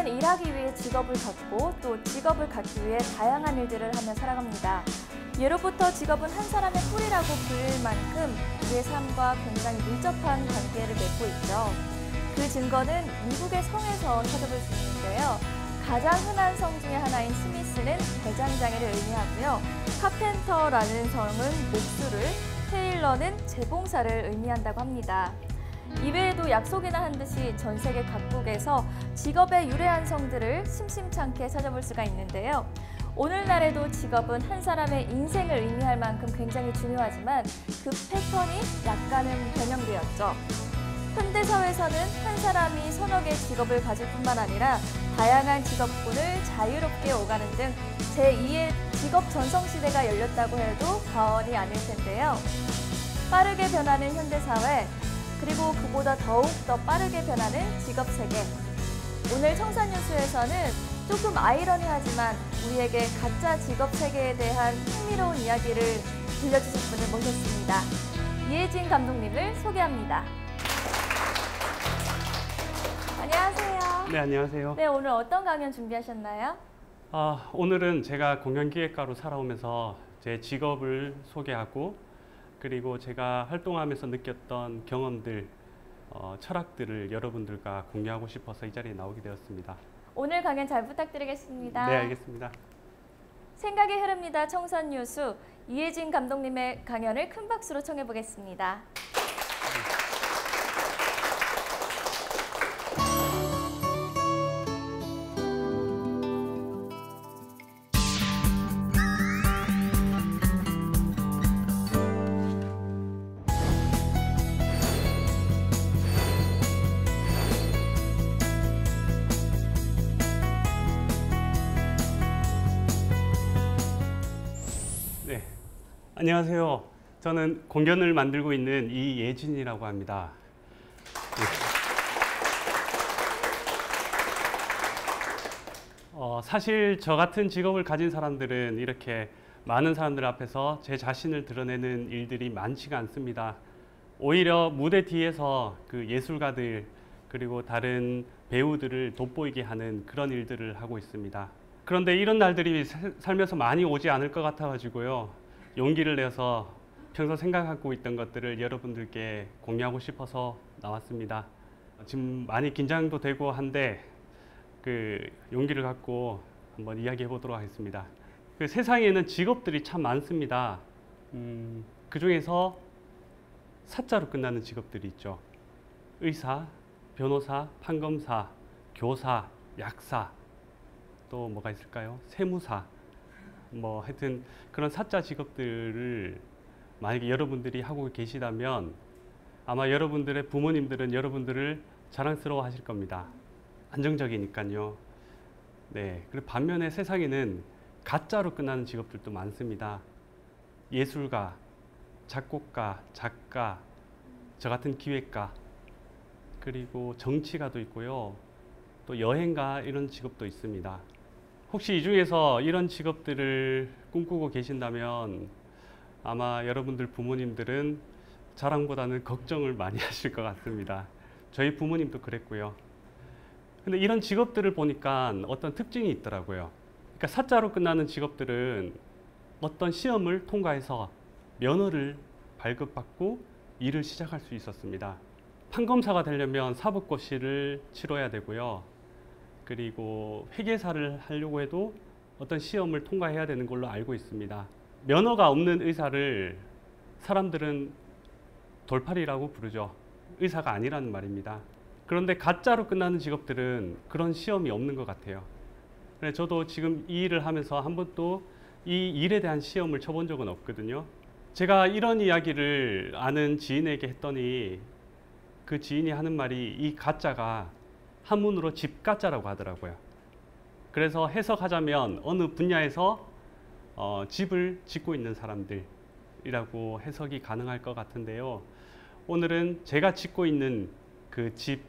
일하기 위해 직업을 갖고 또 직업을 갖기 위해 다양한 일들을 하며 살아갑니다. 예로부터 직업은 한 사람의 뿌리라고 불릴 만큼 우리의 삶과 굉장히 밀접한 관계를 맺고 있죠. 그 증거는 미국의 성에서 찾아볼 수 있는데요. 가장 흔한 성 중에 하나인 스미스는 대장장이를 의미하고요. 카펜터라는 성은 목수를, 테일러는 재봉사를 의미한다고 합니다. 이외에도 약속이나 한 듯이 전 세계 각국에서 직업에 유래한 성들을 심심찮게 찾아볼 수가 있는데요. 오늘날에도 직업은 한 사람의 인생을 의미할 만큼 굉장히 중요하지만 그 패턴이 약간은 변형되었죠. 현대사회에서는 한 사람이 서너 개의 직업을 가질 뿐만 아니라 다양한 직업군을 자유롭게 오가는 등 제2의 직업 전성시대가 열렸다고 해도 과언이 아닐 텐데요. 빠르게 변하는 현대사회, 그리고 그보다 더욱 더 빠르게 변하는 직업세계. 오늘 청산뉴스에서는 조금 아이러니하지만 우리에게 가짜 직업세계에 대한 흥미로운 이야기를 들려주실 분을 모셨습니다. 이혜진 감독님을 소개합니다. 안녕하세요. 네, 안녕하세요. 네, 오늘 어떤 강연 준비하셨나요? 오늘은 제가 공연기획가로 살아오면서 제 직업을 소개하고 그리고 제가 활동하면서 느꼈던 경험들, 철학들을 여러분들과 공유하고 싶어서 이 자리에 나오게 되었습니다. 오늘 강연 잘 부탁드리겠습니다. 네, 알겠습니다. 생각이 흐릅니다. 청산뉴스 이혜진 감독님의 강연을 큰 박수로 청해 보겠습니다. 네, 안녕하세요. 저는 공연을 만들고 있는 이예진이라고 합니다. 네. 사실 저 같은 직업을 가진 사람들은 이렇게 많은 사람들 앞에서 제 자신을 드러내는 일들이 많지가 않습니다. 오히려 무대 뒤에서 그 예술가들 그리고 다른 배우들을 돋보이게 하는 그런 일들을 하고 있습니다. 그런데 이런 날들이 살면서 많이 오지 않을 것 같아가지고요. 용기를 내서 평소 생각하고 있던 것들을 여러분들께 공유하고 싶어서 나왔습니다. 지금 많이 긴장도 되고 한데 그 용기를 갖고 한번 이야기해 보도록 하겠습니다. 그 세상에는 직업들이 참 많습니다. 그 중에서 사자로 끝나는 직업들이 있죠. 의사, 변호사, 판검사, 교사, 약사, 또 뭐가 있을까요? 세무사, 뭐 하여튼 그런 사자 직업들을 만약에 여러분들이 하고 계시다면 아마 여러분들의 부모님들은 여러분들을 자랑스러워 하실 겁니다. 안정적이니까요. 네, 그리고 반면에 세상에는 가짜로 끝나는 직업들도 많습니다. 예술가, 작곡가, 작가, 저 같은 기획가, 그리고 정치가도 있고요. 또 여행가 이런 직업도 있습니다. 혹시 이 중에서 이런 직업들을 꿈꾸고 계신다면 아마 여러분들 부모님들은 자랑보다는 걱정을 많이 하실 것 같습니다. 저희 부모님도 그랬고요. 근데 이런 직업들을 보니까 어떤 특징이 있더라고요. 그러니까 사자로 끝나는 직업들은 어떤 시험을 통과해서 면허를 발급받고 일을 시작할 수 있었습니다. 판검사가 되려면 사법고시를 치러야 되고요. 그리고 회계사를 하려고 해도 어떤 시험을 통과해야 되는 걸로 알고 있습니다. 면허가 없는 의사를 사람들은 돌팔이라고 부르죠. 의사가 아니라는 말입니다. 그런데 가짜로 끝나는 직업들은 그런 시험이 없는 것 같아요. 그래서 저도 지금 이 일을 하면서 한 번도 이 일에 대한 시험을 쳐본 적은 없거든요. 제가 이런 이야기를 아는 지인에게 했더니 그 지인이 하는 말이 이 가짜가 한문으로 집가짜라고 하더라고요. 그래서 해석하자면 어느 분야에서 집을 짓고 있는 사람들이라고 해석이 가능할 것 같은데요. 오늘은 제가 짓고 있는 그 집,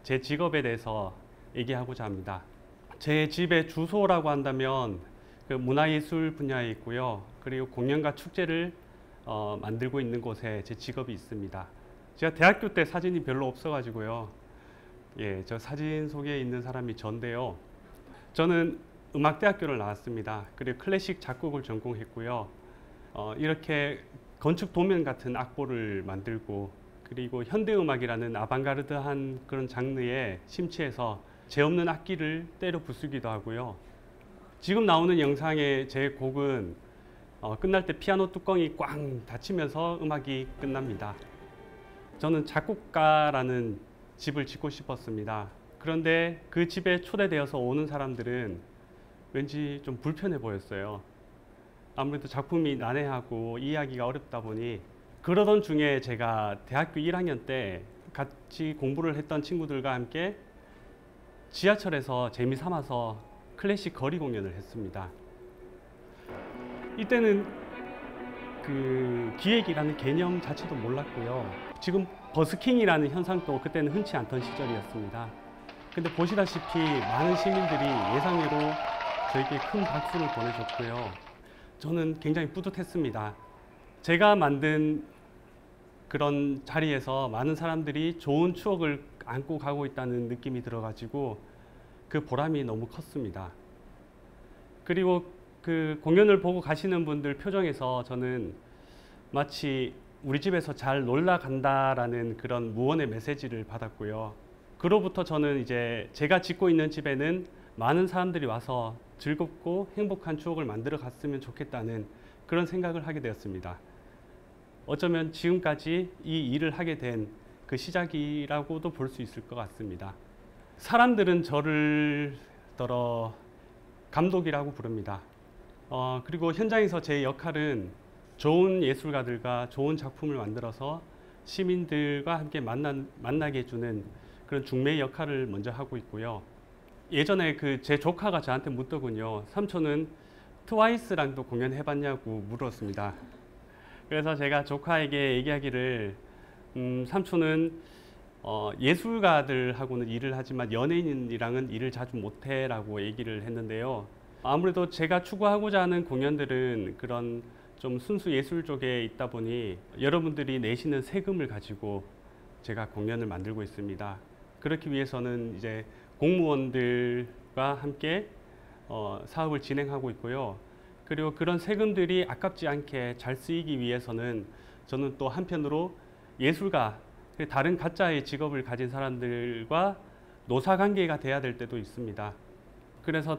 제 직업에 대해서 얘기하고자 합니다. 제 집의 주소라고 한다면 그 문화예술 분야에 있고요. 그리고 공연과 축제를 만들고 있는 곳에 제 직업이 있습니다. 제가 대학교 때 사진이 별로 없어가지고요. 예, 저 사진 속에 있는 사람이 전데요. 저는 음악대학교를 나왔습니다. 그리고 클래식 작곡을 전공했고요. 이렇게 건축 도면 같은 악보를 만들고 그리고 현대음악이라는 아방가르드한 그런 장르에 심취해서 제 없는 악기를 때려 부수기도 하고요. 지금 나오는 영상의 제 곡은 끝날 때 피아노 뚜껑이 꽝 닫히면서 음악이 끝납니다. 저는 작곡가라는 집을 짓고 싶었습니다. 그런데 그 집에 초대되어서 오는 사람들은 왠지 좀 불편해 보였어요. 아무래도 작품이 난해하고 이해하기가 어렵다 보니 그러던 중에 제가 대학교 1학년 때 같이 공부를 했던 친구들과 함께 지하철에서 재미삼아서 클래식 거리 공연을 했습니다. 이때는 그 기획이라는 개념 자체도 몰랐고요. 지금 버스킹이라는 현상도 그때는 흔치 않던 시절이었습니다. 근데 보시다시피 많은 시민들이 예상외로 저에게 큰 박수를 보내줬고요. 저는 굉장히 뿌듯했습니다. 제가 만든 그런 자리에서 많은 사람들이 좋은 추억을 안고 가고 있다는 느낌이 들어가지고 그 보람이 너무 컸습니다. 그리고 그 공연을 보고 가시는 분들 표정에서 저는 마치 우리 집에서 잘 놀러 간다라는 그런 무언의 메시지를 받았고요. 그로부터 저는 이제 제가 짓고 있는 집에는 많은 사람들이 와서 즐겁고 행복한 추억을 만들어 갔으면 좋겠다는 그런 생각을 하게 되었습니다. 어쩌면 지금까지 이 일을 하게 된 그 시작이라고도 볼 수 있을 것 같습니다. 사람들은 저를 감독이라고 부릅니다. 그리고 현장에서 제 역할은 좋은 예술가들과 좋은 작품을 만들어서 시민들과 함께 만나게 해주는 그런 중매 역할을 먼저 하고 있고요. 예전에 제 조카가 저한테 묻더군요. 삼촌은 트와이스랑도 공연해봤냐고 물었습니다. 그래서 제가 조카에게 얘기하기를 삼촌은 예술가들하고는 일을 하지만 연예인이랑은 일을 자주 못해 라고 얘기를 했는데요. 아무래도 제가 추구하고자 하는 공연들은 그런 좀 순수 예술 쪽에 있다 보니 여러분들이 내시는 세금을 가지고 제가 공연을 만들고 있습니다. 그렇기 위해서는 이제 공무원들과 함께 사업을 진행하고 있고요. 그리고 그런 세금들이 아깝지 않게 잘 쓰이기 위해서는 저는 또 한편으로 예술가, 다른 가짜의 직업을 가진 사람들과 노사관계가 돼야 될 때도 있습니다. 그래서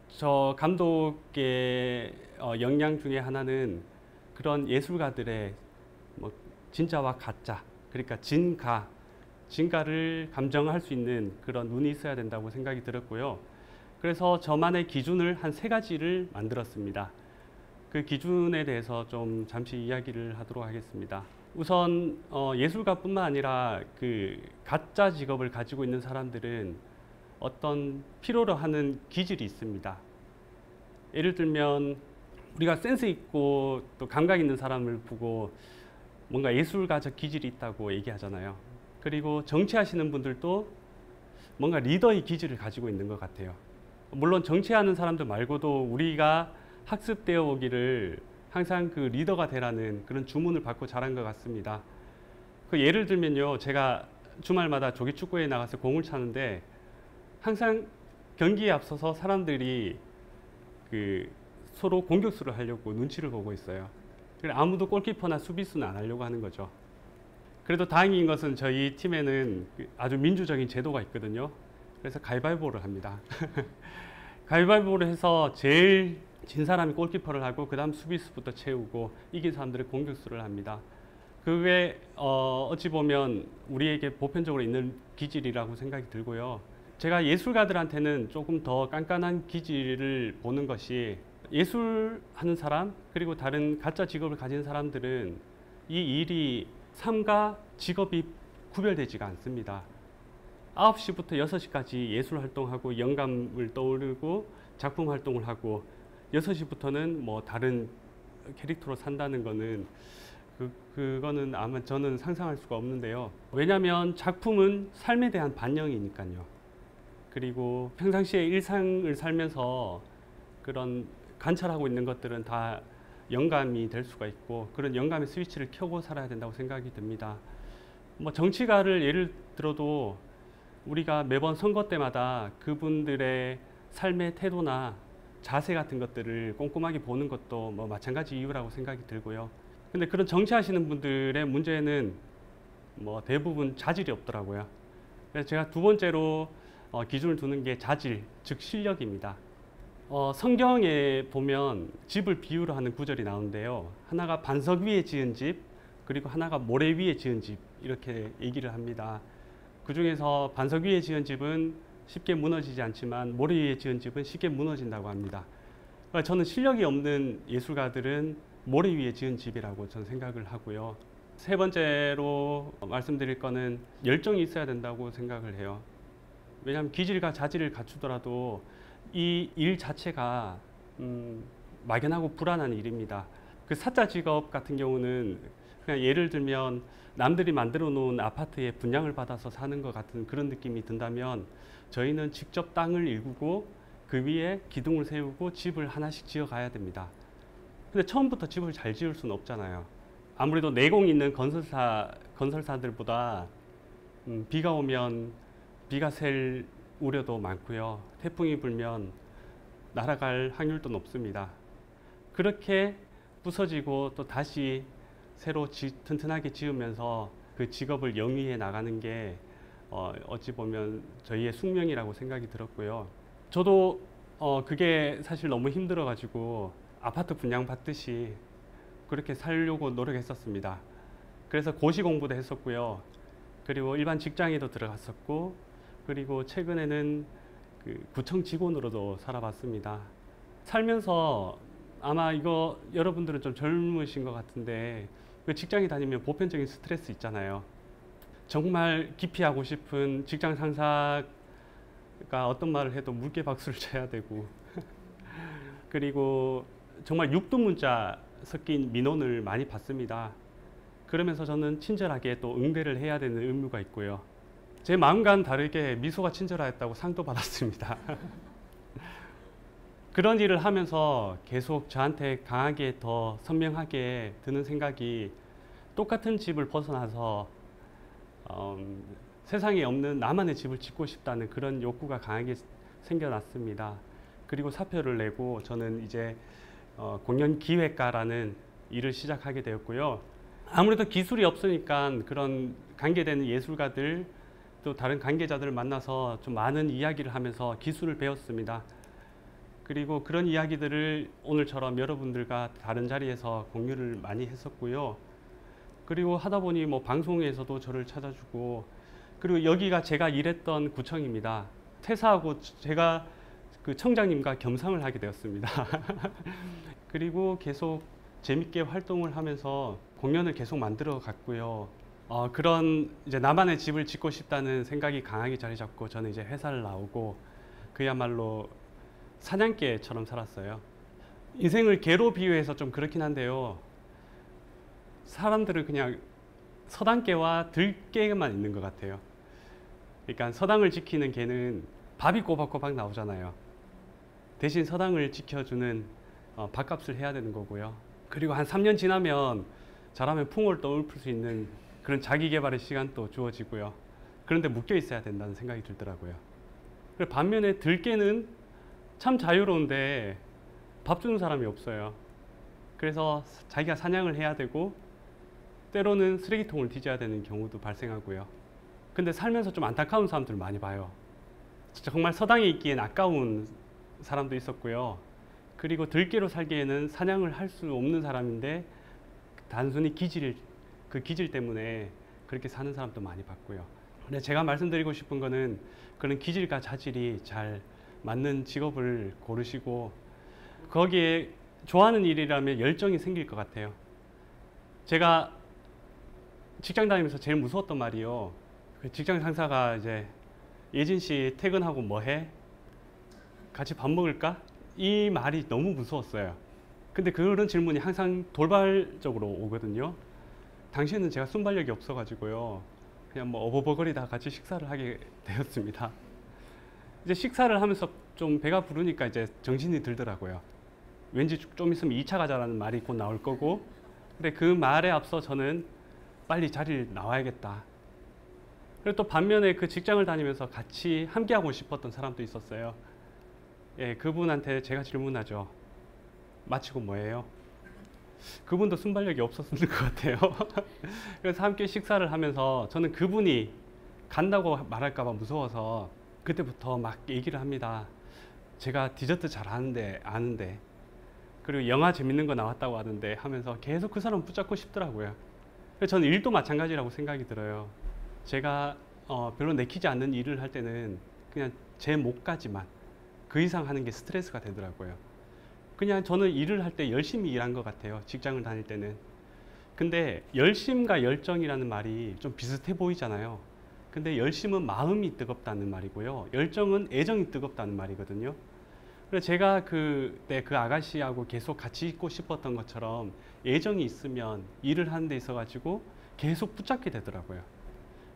저 감독의 역량 중에 하나는 그런 예술가들의 진짜와 가짜, 그러니까 진가를 감정할 수 있는 그런 눈이 있어야 된다고 생각이 들었고요. 그래서 저만의 기준을 한 3가지를 만들었습니다. 그 기준에 대해서 좀 잠시 이야기를 하도록 하겠습니다. 우선 예술가뿐만 아니라 그 가짜 직업을 가지고 있는 사람들은 어떤 필요로 하는 기질이 있습니다. 예를 들면 우리가 센스 있고 또 감각 있는 사람을 보고 뭔가 예술가적 기질이 있다고 얘기하잖아요. 그리고 정치하시는 분들도 뭔가 리더의 기질을 가지고 있는 것 같아요. 물론 정치하는 사람들 말고도 우리가 학습되어 오기를 항상 그 리더가 되라는 그런 주문을 받고 자란 것 같습니다. 그 예를 들면요, 제가 주말마다 조기축구에 나가서 공을 차는데 항상 경기에 앞서서 사람들이 서로 공격수를 하려고 눈치를 보고 있어요. 아무도 골키퍼나 수비수는 안 하려고 하는 거죠. 그래도 다행인 것은 저희 팀에는 아주 민주적인 제도가 있거든요. 그래서 가위바위보를 합니다. 가위바위보를 해서 제일 진 사람이 골키퍼를 하고 그 다음 수비수부터 채우고 이긴 사람들이 공격수를 합니다. 그게 어찌 보면 우리에게 보편적으로 있는 기질이라고 생각이 들고요. 제가 예술가들한테는 조금 더 깐깐한 기질을 보는 것이, 예술하는 사람 그리고 다른 가짜 직업을 가진 사람들은 이 일이 삶과 직업이 구별되지가 않습니다. 9시부터 6시까지 예술 활동하고 영감을 떠오르고 작품 활동을 하고 6시부터는 뭐 다른 캐릭터로 산다는 거는 그거는 아마 저는 상상할 수가 없는데요. 왜냐하면 작품은 삶에 대한 반영이니까요. 그리고 평상시에 일상을 살면서 그런 관찰하고 있는 것들은 다 영감이 될 수가 있고, 그런 영감의 스위치를 켜고 살아야 된다고 생각이 듭니다. 뭐 정치가를 예를 들어도 우리가 매번 선거 때마다 그분들의 삶의 태도나 자세 같은 것들을 꼼꼼하게 보는 것도 뭐 마찬가지 이유라고 생각이 들고요. 근데 그런 정치하시는 분들의 문제는 뭐 대부분 자질이 없더라고요. 그래서 제가 두 번째로 기준을 두는 게 자질, 즉 실력입니다. 성경에 보면 집을 비유로 하는 구절이 나오는데요. 하나가 반석 위에 지은 집, 그리고 하나가 모래 위에 지은 집, 이렇게 얘기를 합니다. 그 중에서 반석 위에 지은 집은 쉽게 무너지지 않지만 모래 위에 지은 집은 쉽게 무너진다고 합니다. 그러니까 저는 실력이 없는 예술가들은 모래 위에 지은 집이라고 저는 생각을 하고요. 세 번째로 말씀드릴 거는 열정이 있어야 된다고 생각을 해요. 왜냐하면 기질과 자질을 갖추더라도 이 일 자체가 막연하고 불안한 일입니다. 그 사자 직업 같은 경우는 그냥 예를 들면 남들이 만들어 놓은 아파트에 분양을 받아서 사는 것 같은 그런 느낌이 든다면, 저희는 직접 땅을 일구고 그 위에 기둥을 세우고 집을 하나씩 지어 가야 됩니다. 근데 처음부터 집을 잘 지을 수는 없잖아요. 아무래도 내공 있는 건설사들보다 비가 오면 비가 셀 우려도 많고요. 태풍이 불면 날아갈 확률도 높습니다. 그렇게 부서지고 또 다시 새로 튼튼하게 지으면서 그 직업을 영위해 나가는 게 어찌 보면 저희의 숙명이라고 생각이 들었고요. 저도 그게 사실 너무 힘들어가지고 아파트 분양 받듯이 그렇게 살려고 노력했었습니다. 그래서 고시 공부도 했었고요. 그리고 일반 직장에도 들어갔었고, 그리고 최근에는 그 구청 직원으로도 살아봤습니다. 살면서 아마 이거 여러분들은 좀 젊으신 것 같은데, 그 직장에 다니면 보편적인 스트레스 있잖아요. 정말 깊이 하고 싶은 직장 상사가 어떤 말을 해도 물개 박수를 쳐야 되고 그리고 정말 육두문자 섞인 민원을 많이 받습니다. 그러면서 저는 친절하게 또 응대를 해야 되는 의무가 있고요. 제 마음과는 다르게 미소가 친절하였다고 상도 받았습니다. 그런 일을 하면서 계속 저한테 강하게 더 선명하게 드는 생각이, 똑같은 집을 벗어나서 세상에 없는 나만의 집을 짓고 싶다는 그런 욕구가 강하게 생겨났습니다. 그리고 사표를 내고 저는 이제 공연 기획가라는 일을 시작하게 되었고요. 아무래도 기술이 없으니까 그런 관계되는 예술가들 또 다른 관계자들을 만나서 좀 많은 이야기를 하면서 기술을 배웠습니다. 그리고 그런 이야기들을 오늘처럼 여러분들과 다른 자리에서 공유를 많이 했었고요. 그리고 하다 보니 뭐 방송에서도 저를 찾아주고, 그리고 여기가 제가 일했던 구청입니다. 퇴사하고 제가 그 청장님과 겸상을 하게 되었습니다. 그리고 계속 재밌게 활동을 하면서 공연을 계속 만들어 갔고요. 그런 이제 나만의 집을 짓고 싶다는 생각이 강하게 자리 잡고 저는 이제 회사를 나오고 그야말로 사냥개처럼 살았어요. 인생을 개로 비유해서 좀 그렇긴 한데요. 사람들은 그냥 서당개와 들개만 있는 것 같아요. 그러니까 서당을 지키는 개는 밥이 꼬박꼬박 나오잖아요. 대신 서당을 지켜주는 밥값을 해야 되는 거고요. 그리고 한 3년 지나면 잘하면 풍어를 떠올릴 수 있는 그런 자기 개발의 시간도 주어지고요. 그런데 묶여 있어야 된다는 생각이 들더라고요. 반면에 들개는 참 자유로운데 밥 주는 사람이 없어요. 그래서 자기가 사냥을 해야 되고 때로는 쓰레기통을 뒤져야 되는 경우도 발생하고요. 근데 살면서 좀 안타까운 사람들을 많이 봐요. 정말 서당에 있기엔 아까운 사람도 있었고요. 그리고 들개로 살기에는 사냥을 할 수 없는 사람인데 단순히 그 기질 때문에 그렇게 사는 사람도 많이 봤고요. 근데 제가 말씀드리고 싶은 거는 그런 기질과 자질이 잘 맞는 직업을 고르시고 거기에 좋아하는 일이라면 열정이 생길 것 같아요. 제가 직장 다니면서 제일 무서웠던 말이요. 직장 상사가 이제 예진 씨 퇴근하고 뭐 해? 같이 밥 먹을까? 이 말이 너무 무서웠어요. 근데 그런 질문이 항상 돌발적으로 오거든요. 당시에는 제가 순발력이 없어가지고요. 그냥 뭐 어버버거리다 같이 식사를 하게 되었습니다. 이제 식사를 하면서 좀 배가 부르니까 이제 정신이 들더라고요. 왠지 좀 있으면 2차 가자라는 말이 곧 나올 거고, 근데 그 말에 앞서 저는 빨리 자리를 나와야겠다. 그리고 또 반면에 그 직장을 다니면서 같이 함께하고 싶었던 사람도 있었어요. 예, 그분한테 제가 질문하죠. 마치고 뭐예요? 그분도 순발력이 없었을 것 같아요. 그래서 함께 식사를 하면서 저는 그분이 간다고 말할까봐 무서워서 그때부터 막 얘기를 합니다. 제가 디저트 잘 아는데 그리고 영화 재밌는 거 나왔다고 하는데 하면서 계속 그 사람 붙잡고 싶더라고요. 그래서 저는 일도 마찬가지라고 생각이 들어요. 제가 별로 내키지 않는 일을 할 때는 그냥 제 목까지만 그 이상 하는 게 스트레스가 되더라고요. 그냥 저는 일을 할 때 열심히 일한 것 같아요. 직장을 다닐 때는. 근데 열심과 열정이라는 말이 좀 비슷해 보이잖아요. 근데 열심은 마음이 뜨겁다는 말이고요. 열정은 애정이 뜨겁다는 말이거든요. 그래서 제가 그때 그 아가씨하고 계속 같이 있고 싶었던 것처럼 애정이 있으면 일을 하는 데 있어 가지고 계속 붙잡게 되더라고요.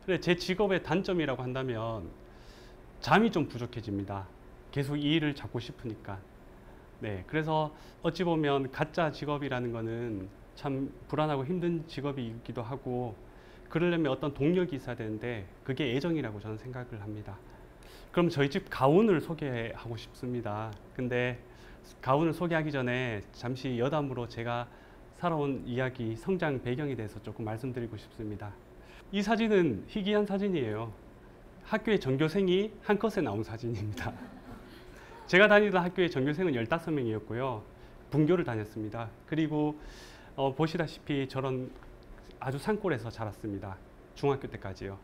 그래서 제 직업의 단점이라고 한다면 잠이 좀 부족해집니다. 계속 이 일을 잡고 싶으니까. 네, 그래서 어찌 보면 가짜 직업이라는 거는 참 불안하고 힘든 직업이기도 하고 그러려면 어떤 동력이 있어야 되는데 그게 애정이라고 저는 생각을 합니다. 그럼 저희 집 가훈을 소개하고 싶습니다. 근데 가훈을 소개하기 전에 잠시 여담으로 제가 살아온 이야기, 성장 배경에 대해서 조금 말씀드리고 싶습니다. 이 사진은 희귀한 사진이에요. 학교의 전교생이 한 컷에 나온 사진입니다. 제가 다니던 학교의 전교생은 15명이었고요. 분교를 다녔습니다. 그리고 보시다시피 저런 아주 산골에서 자랐습니다. 중학교 때까지요.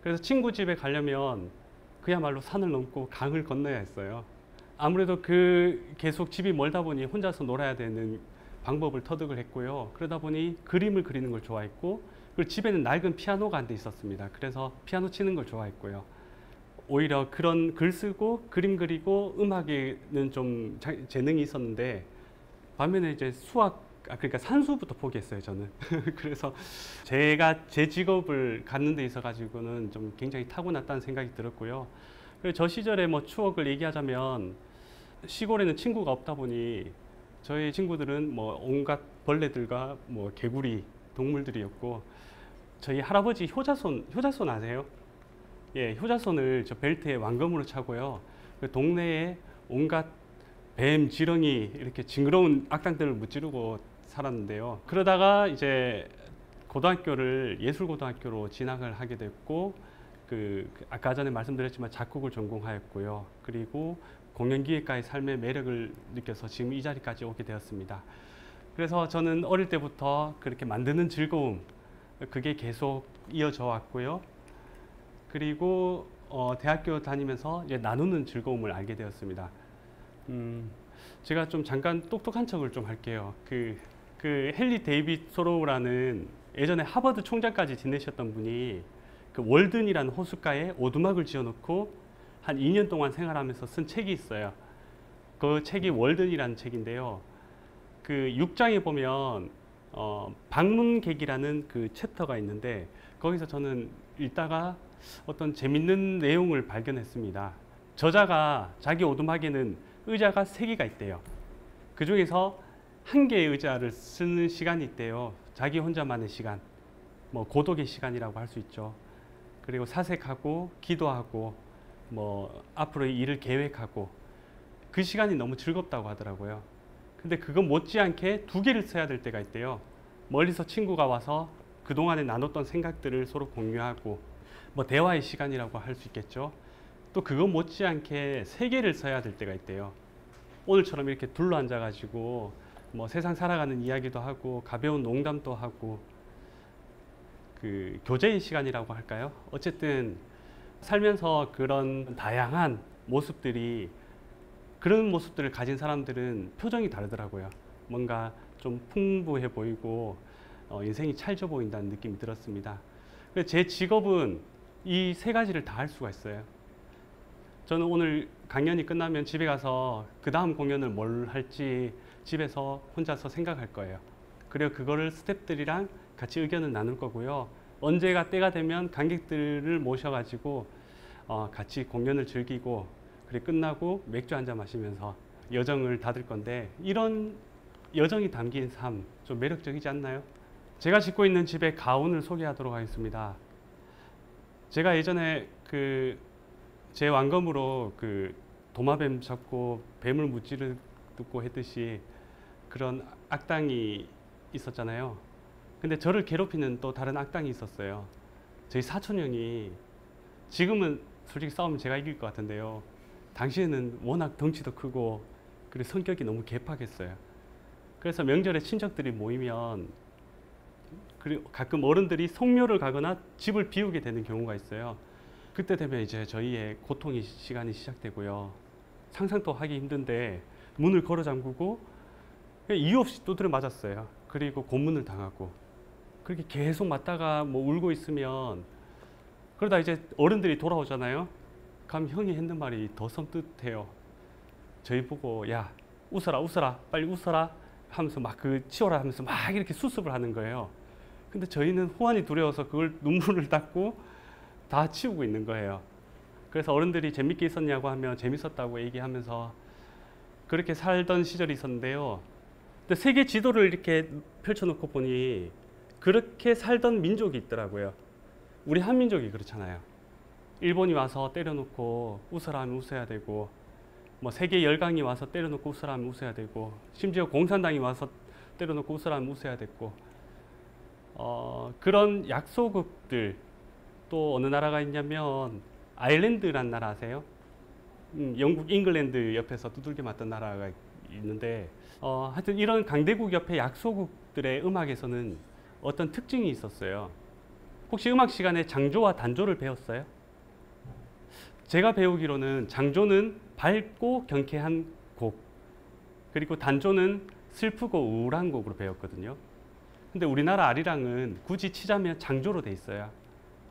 그래서 친구 집에 가려면 그야말로 산을 넘고 강을 건너야 했어요. 아무래도 계속 집이 멀다 보니 혼자서 놀아야 되는 방법을 터득을 했고요. 그러다 보니 그림을 그리는 걸 좋아했고 그리고 집에는 낡은 피아노가 한 대 있었습니다. 그래서 피아노 치는 걸 좋아했고요. 오히려 그런 글 쓰고 그림 그리고 음악에는 좀 재능이 있었는데 반면에 이제 그러니까 산수부터 포기했어요, 저는. 그래서 제가 제 직업을 갖는 데 있어 가지고는 좀 굉장히 타고났다는 생각이 들었고요. 그리고 저 시절에 뭐 추억을 얘기하자면 시골에는 친구가 없다 보니 저희 친구들은 뭐 온갖 벌레들과 뭐 개구리 동물들이었고 저희 할아버지 효자손 아세요? 예, 효자손을 저 벨트에 왕검으로 차고요. 그 동네에 온갖 뱀, 지렁이 이렇게 징그러운 악당들을 무찌르고 살았는데요. 그러다가 이제 고등학교를 예술고등학교로 진학을 하게 됐고 아까 전에 말씀드렸지만 작곡을 전공하였고요. 그리고 공연기획가의 삶의 매력을 느껴서 지금 이 자리까지 오게 되었습니다. 그래서 저는 어릴 때부터 그렇게 만드는 즐거움 그게 계속 이어져 왔고요. 그리고 대학교 다니면서 이제 나누는 즐거움을 알게 되었습니다. 제가 좀 잠깐 똑똑한 척을 좀 할게요. 그 헨리 데이빗 소로우라는 예전에 하버드 총장까지 지내셨던 분이 그 월든이라는 호숫가에 오두막을 지어놓고 한 2년 동안 생활하면서 쓴 책이 있어요. 그 책이 월든이라는 책인데요. 그 6장에 보면 방문객이라는 그 챕터가 있는데 거기서 저는 읽다가 어떤 재밌는 내용을 발견했습니다. 저자가 자기 오두막에는 의자가 3개가 있대요. 그 중에서 1개의 의자를 쓰는 시간이 있대요. 자기 혼자만의 시간, 뭐 고독의 시간이라고 할 수 있죠. 그리고 사색하고 기도하고 뭐 앞으로의 일을 계획하고 그 시간이 너무 즐겁다고 하더라고요. 근데 그거 못지않게 2개를 써야 될 때가 있대요. 멀리서 친구가 와서 그동안에 나눴던 생각들을 서로 공유하고 뭐 대화의 시간이라고 할 수 있겠죠. 또 그거 못지않게 3개를 써야 될 때가 있대요. 오늘처럼 이렇게 둘러앉아 가지고 뭐 세상 살아가는 이야기도 하고 가벼운 농담도 하고 그 교제의 시간이라고 할까요? 어쨌든 살면서 그런 다양한 모습들이 그런 모습들을 가진 사람들은 표정이 다르더라고요. 뭔가 좀 풍부해 보이고 인생이 찰져 보인다는 느낌이 들었습니다. 그래서 제 직업은 이 3가지를 다 할 수가 있어요. 저는 오늘 강연이 끝나면 집에 가서 그 다음 공연을 뭘 할지 집에서 혼자서 생각할 거예요. 그리고 그거를 스태프들이랑 같이 의견을 나눌 거고요. 언제가 때가 되면 관객들을 모셔가지고 같이 공연을 즐기고 그리고 끝나고 맥주 한잔 마시면서 여정을 닫을 건데 이런 여정이 담긴 삶 좀 매력적이지 않나요? 제가 짓고 있는 집의 가훈을 소개하도록 하겠습니다. 제가 예전에 제 완검으로 도마뱀 잡고 뱀을 무찌르고 했듯이 그런 악당이 있었잖아요. 근데 저를 괴롭히는 또 다른 악당이 있었어요. 저희 사촌 형이, 지금은 솔직히 싸우면 제가 이길 것 같은데요. 당시에는 워낙 덩치도 크고 그리고 성격이 너무 개팍했어요. 그래서 명절에 친척들이 모이면 그리고 가끔 어른들이 송묘를 가거나 집을 비우게 되는 경우가 있어요. 그때 되면 이제 저희의 고통의 시간이 시작되고요. 상상도 하기 힘든데 문을 걸어 잠그고 이유 없이 두드려 맞았어요. 그리고 고문을 당하고 그렇게 계속 맞다가 뭐 울고 있으면, 그러다 이제 어른들이 돌아오잖아요. 그럼 형이 했는 말이 더 섬뜩해요. 저희 보고 야 웃어라 웃어라 빨리 웃어라 하면서 막 치워라 하면서 막 이렇게 수습을 하는 거예요. 근데 저희는 후환이 두려워서 그걸 눈물을 닦고 다 치우고 있는 거예요. 그래서 어른들이 재밌게 있었냐고 하면 재밌었다고 얘기하면서 그렇게 살던 시절이 있었는데요. 근데 세계 지도를 이렇게 펼쳐놓고 보니 그렇게 살던 민족이 있더라고요. 우리 한민족이 그렇잖아요. 일본이 와서 때려놓고 웃어라 하면 웃어야 되고, 뭐 세계 열강이 와서 때려놓고 웃어라 하면 웃어야 되고, 심지어 공산당이 와서 때려놓고 웃어라 하면 웃어야 됐고, 그런 약소국들, 또 어느 나라가 있냐면 아일랜드란 나라 아세요? 영국 잉글랜드 옆에서 두들겨 맞던 나라가 있는데, 하여튼 이런 강대국 옆에 약소국들의 음악에서는 어떤 특징이 있었어요. 혹시 음악 시간에 장조와 단조를 배웠어요? 제가 배우기로는 장조는 밝고 경쾌한 곡, 그리고 단조는 슬프고 우울한 곡으로 배웠거든요. 근데 우리나라 아리랑은 굳이 치자면 장조로 돼 있어요.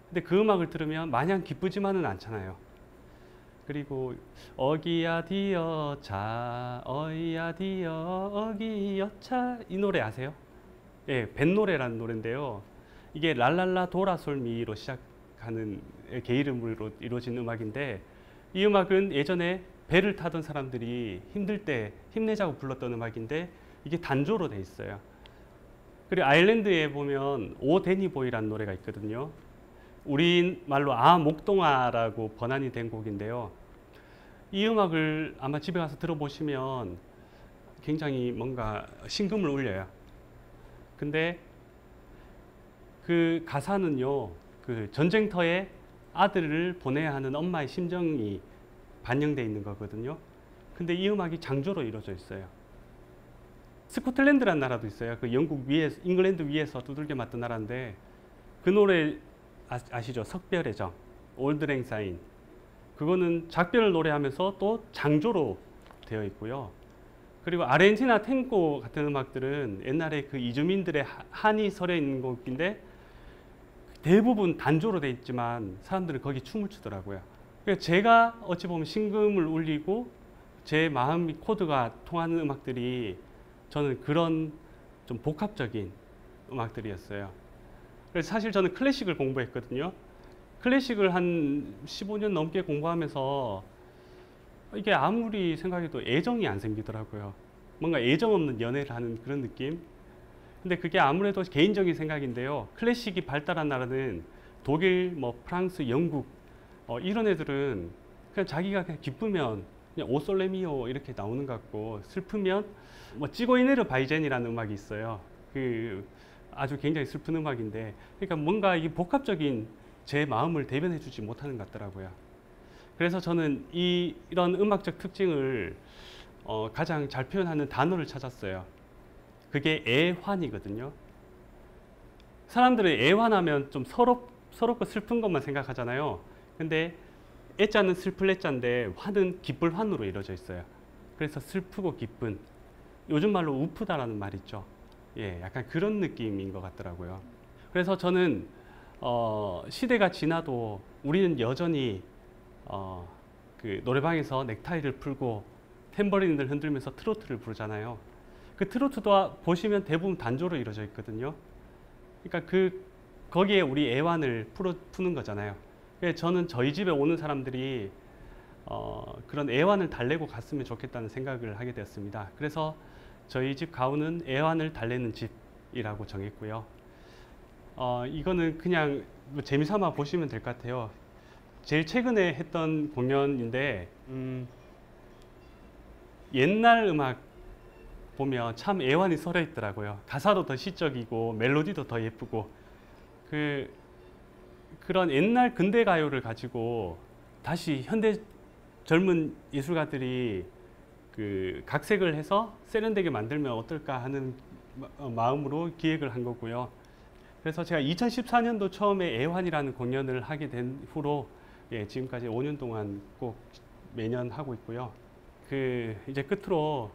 근데 그 음악을 들으면 마냥 기쁘지만은 않잖아요. 그리고 어기야 디어 자 어이야 디어 어기여 차, 이 노래 아세요? 예, 뱃노래라는 노래인데요. 이게 랄랄라 도라솔미로 시작하는 개 이름으로 이루어진 음악인데, 이 음악은 예전에 배를 타던 사람들이 힘들 때 힘내자고 불렀던 음악인데 이게 단조로 돼 있어요. 그리고 아일랜드에 보면 오 데니 보이라는 노래가 있거든요. 우리말로 목동아라고 번안이 된 곡인데요. 이 음악을 아마 집에 가서 들어보시면 굉장히 뭔가 심금을 울려요. 근데 그 가사는요, 그 전쟁터에 아들을 보내야 하는 엄마의 심정이 반영되어 있는 거거든요. 근데 이 음악이 장조로 이루어져 있어요. 스코틀랜드라는 나라도 있어요. 그 영국 위에, 잉글랜드 위에서 두들겨 맞던 나라인데, 그 노래 아시죠? 석별의 정, 올드 랭사인. 그거는 작별을 노래하면서 또 장조로 되어 있고요. 그리고 아르헨티나 탱고 같은 음악들은 옛날에 그 이주민들의 한이 서려 있는 곡인데 대부분 단조로 되어 있지만 사람들은 거기 춤을 추더라고요. 그래서 제가 어찌 보면 심금을 울리고 제 마음 코드가 통하는 음악들이 저는 그런 좀 복합적인 음악들이었어요. 그래서 사실 저는 클래식을 공부했거든요. 클래식을 한 15년 넘게 공부하면서 이게 아무리 생각해도 애정이 안 생기더라고요. 뭔가 애정 없는 연애를 하는 그런 느낌. 근데 그게 아무래도 개인적인 생각인데요. 클래식이 발달한 나라는 독일, 뭐 프랑스, 영국, 이런 애들은 그냥 자기가 그냥 기쁘면 그냥 오솔레미오 이렇게 나오는 것 같고, 슬프면 뭐 찌고이네르 바이젠이라는 음악이 있어요. 그 아주 굉장히 슬픈 음악인데, 그러니까 뭔가 이 복합적인 제 마음을 대변해 주지 못하는 것 같더라고요. 그래서 저는 이런 음악적 특징을 가장 잘 표현하는 단어를 찾았어요. 그게 애환이거든요. 사람들은 애환하면 좀 서럽고 슬픈 것만 생각하잖아요. 근데 애자는 슬플 애자인데 환은 기쁠 환으로 이루어져 있어요. 그래서 슬프고 기쁜, 요즘 말로 우프다라는 말 있죠. 예, 약간 그런 느낌인 것 같더라고요. 그래서 저는 시대가 지나도 우리는 여전히 그 노래방에서 넥타이를 풀고 탬버린을 흔들면서 트로트를 부르잖아요. 그 트로트도 보시면 대부분 단조로 이루어져 있거든요. 그러니까 거기에 우리 애환을 푸는 거잖아요. 그래서 저는 저희 집에 오는 사람들이 그런 애환을 달래고 갔으면 좋겠다는 생각을 하게 되었습니다. 그래서 저희 집 가훈은 애환을 달래는 집이라고 정했고요. 이거는 그냥 뭐 재미삼아 보시면 될 것 같아요. 제일 최근에 했던 공연인데 옛날 음악 보면 참 애환이 서려 있더라고요. 가사도 더 시적이고 멜로디도 더 예쁘고 그런 옛날 근대 가요를 가지고 다시 현대 젊은 예술가들이 각색을 해서 세련되게 만들면 어떨까 하는 마음으로 기획을 한 거고요. 그래서 제가 2014년도 처음에 애환이라는 공연을 하게 된 후로 지금까지 5년 동안 꼭 매년 하고 있고요. 이제 끝으로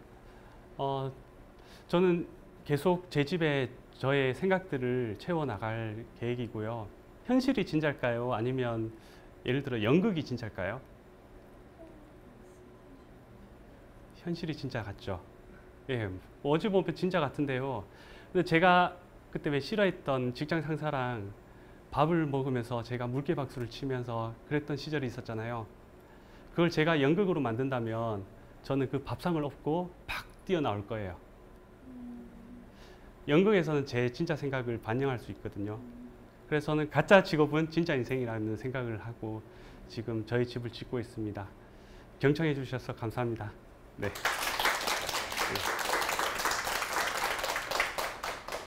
저는 계속 제 집에 저의 생각들을 채워 나갈 계획이고요. 현실이 진짜일까요? 아니면 예를 들어 연극이 진짜일까요? 현실이 진짜 같죠. 예, 어찌 보면 진짜 같은데요. 근데 제가 그때 왜 싫어했던 직장 상사랑 밥을 먹으면서 제가 물개박수를 치면서 그랬던 시절이 있었잖아요. 그걸 제가 연극으로 만든다면 저는 그 밥상을 엎고 팍 뛰어나올 거예요. 연극에서는 제 진짜 생각을 반영할 수 있거든요. 그래서 저는 가짜 직업은 진짜 인생이라는 생각을 하고 지금 저희 집을 짓고 있습니다. 경청해 주셔서 감사합니다. 네.